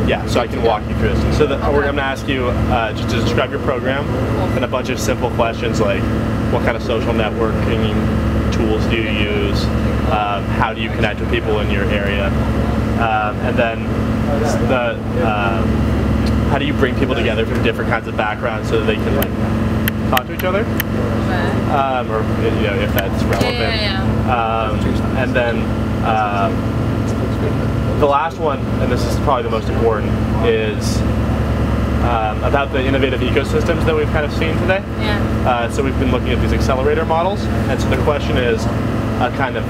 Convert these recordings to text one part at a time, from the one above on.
Yeah, so I can walk you through this. So I'm going to ask you just to describe your program and a bunch of simple questions like what kind of social networking tools do you use, how do you connect with people in your area, and then how do you bring people together from different kinds of backgrounds so that they can like talk to each other, or if that's relevant. And then the last one, and this is probably the most important, is about the innovative ecosystems that we've kind of seen today. So we've been looking at these accelerator models, and so the question is kind of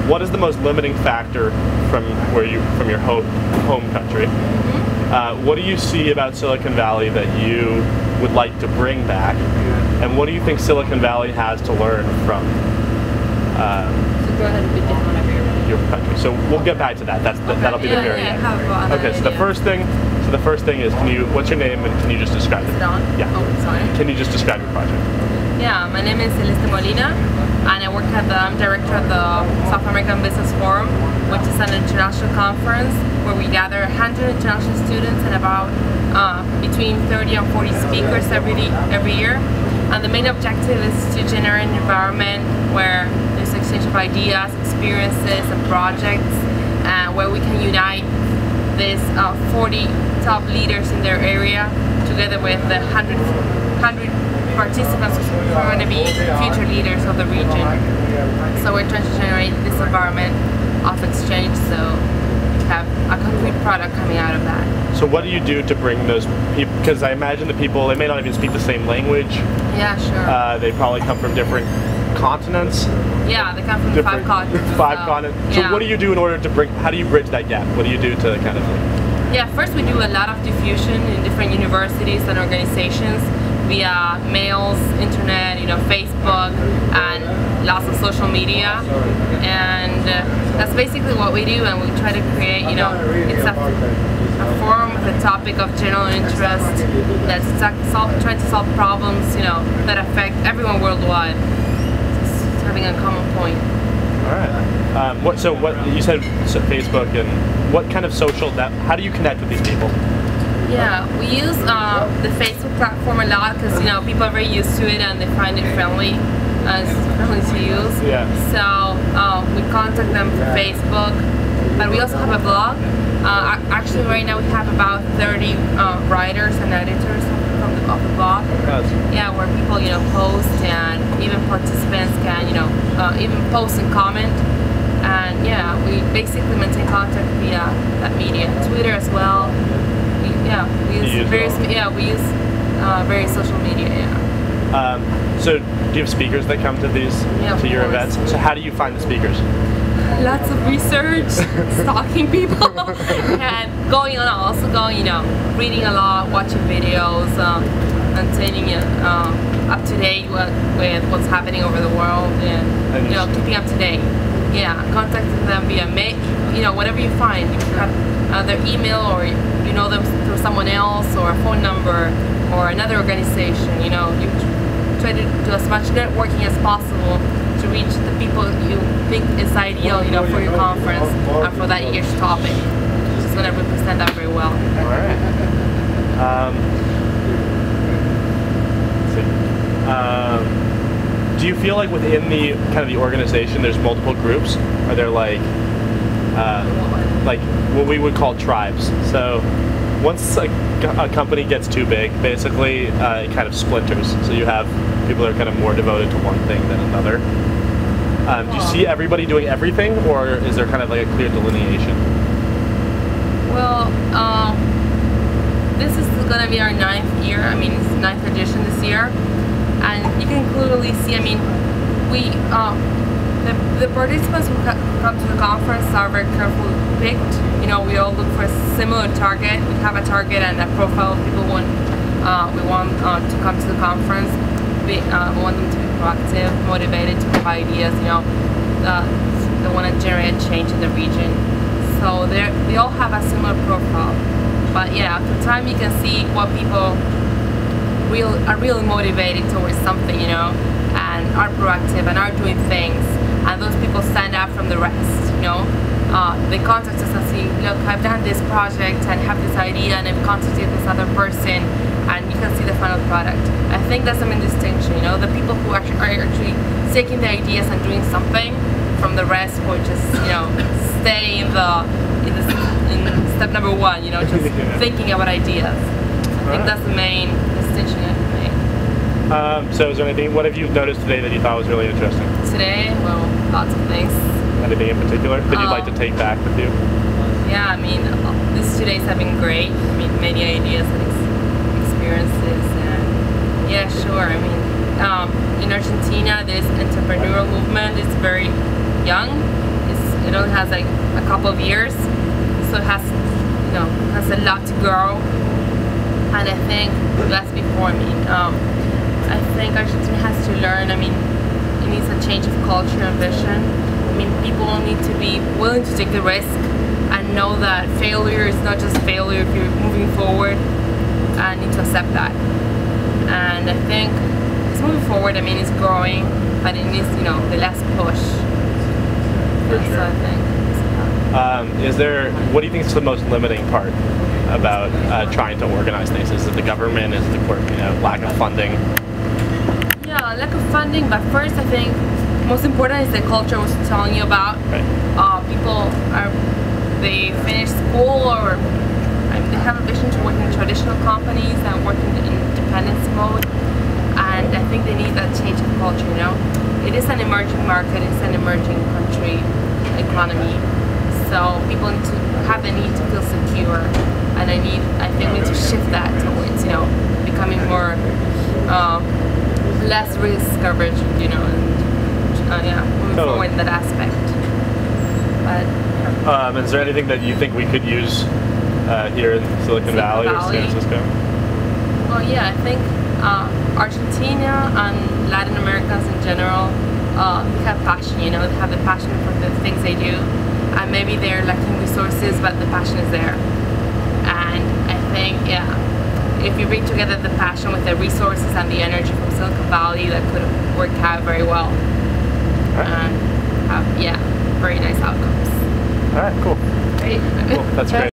what is the most limiting factor from your home country? What do you see about Silicon Valley that you would like to bring back, and what do you think Silicon Valley has to learn from go ahead and read down whenever you're ready. Your country? So we'll get back to that. That'll be the very end. Okay. So the first thing is, what's your name and can you just describe it? Is it on? Yeah. Oh, sorry. Can you just describe your project? Yeah, my name is Celeste and I'm director of the South American Business Forum, which is an international conference where we gather 100 international students and about between 30 and 40 speakers every year. And the main objective is to generate an environment where there's exchange of ideas, experiences, and projects, where we can unite these 40 top leaders in their area together with the 100 participants who are going to be future leaders of the region. So we're trying to generate this environment of exchange so we have a concrete product coming out of that. So what do you do to bring those people, because I imagine the people, they may not even speak the same language. Yeah, sure. They probably come from different continents. Yeah, they come from five continents. Continents. So what do you do in order to how do you bridge that gap? What do you do to kind of... Yeah, first we do a lot of diffusion in different universities and organizations via mails, internet, Facebook, and lots of social media. And that's basically what we do, and we try to create, it's a forum with a topic of general interest that's trying to solve problems, that affect everyone worldwide. Just having a common point. All right. What you said? So Facebook, and what kind of social? How do you connect with these people? Yeah, we use the Facebook platform a lot because people are very used to it and they find it friendly. It's friendly to use. Yeah. So we contact them through Facebook, but we also have a blog. Actually, right now we have about 30 writers and editors of the blog. Yeah, where people post, and even participants can even post and comment. And yeah, we basically maintain contact via that media, Twitter as well. We use various social media. Yeah. So do you have speakers that come to your events? So how do you find the speakers? Lots of research, stalking people, and also going, reading a lot, watching videos, and staying up to date with what's happening over the world, and keeping up to date. Yeah, contacting them via mail, whatever you find. You can have their email, or you know them through someone else, or a phone number, or another organization. You try to do as much networking as possible to reach the people you think is ideal, for your conference and for that year's topic. Which is going to represent that very well. All right. Let's see. Do you feel like within the the organization, there's multiple groups? Are there like what we would call tribes? So once a company gets too big, basically it kind of splinters. So you have people that are kind of more devoted to one thing than another. Do you see everybody doing everything, or is there kind of like a clear delineation? Well, this is going to be our 9th year. It's 9th edition this year, and you can clearly see. We the participants who come to the conference are very carefully picked. We all look for a similar target. We have a target and a profile of people we want to come to the conference. We want them to be proactive, motivated, to have ideas. They want to generate change in the region. So they all have a similar profile. But yeah, through time you can see what people are really motivated towards something, and are proactive and are doing things. And those people stand out from the rest, they contact us and say, look, I've done this project and have this idea and I've contacted this other person, and you can see the final product. I think that's the main distinction, the people who are actually taking the ideas and doing something from the rest who just, stay in step number one, just thinking about ideas. I think that's the main distinction I can make. So is there anything, what have you noticed today that you thought was really interesting? Today, well, lots of things. Anything in particular that you'd like to take back with you? Yeah, these 2 days have been great. Many ideas and experiences, and yeah, sure. In Argentina, this entrepreneurial movement is very young. It only has like a couple of years, so it has a lot to grow. And I think that's before me. I think Argentina has to learn. It needs a change of culture and vision. People need to be willing to take the risk and know that failure is not just failure if you're moving forward, and need to accept that. And I think it's moving forward. It's growing, but it needs, the less push. That's what I think. What do you think is the most limiting part about trying to organize things? Is it the government? Is it the lack of funding? Yeah, lack of funding. But first, I think most important is the culture I was telling you about. Right. People they finish school or they have a vision to work in traditional companies and work in the independence mode, and I think they need that change of culture. It is an emerging market, it's an emerging country economy, so people need to have the need to feel secure, and I think we need to shift that towards becoming more less risk coverage, moving forward in that aspect. But is there anything that you think we could use here in Silicon Valley or San Francisco? Well, yeah, I think Argentina and Latin Americans in general, they have passion, they have the passion for the things they do, and maybe they're lacking resources, but the passion is there. And I think, if you bring together the passion with the resources and the energy from Silicon Valley, that could work out very well. And have, very nice outcomes. All right, cool. Great. Cool, that's great.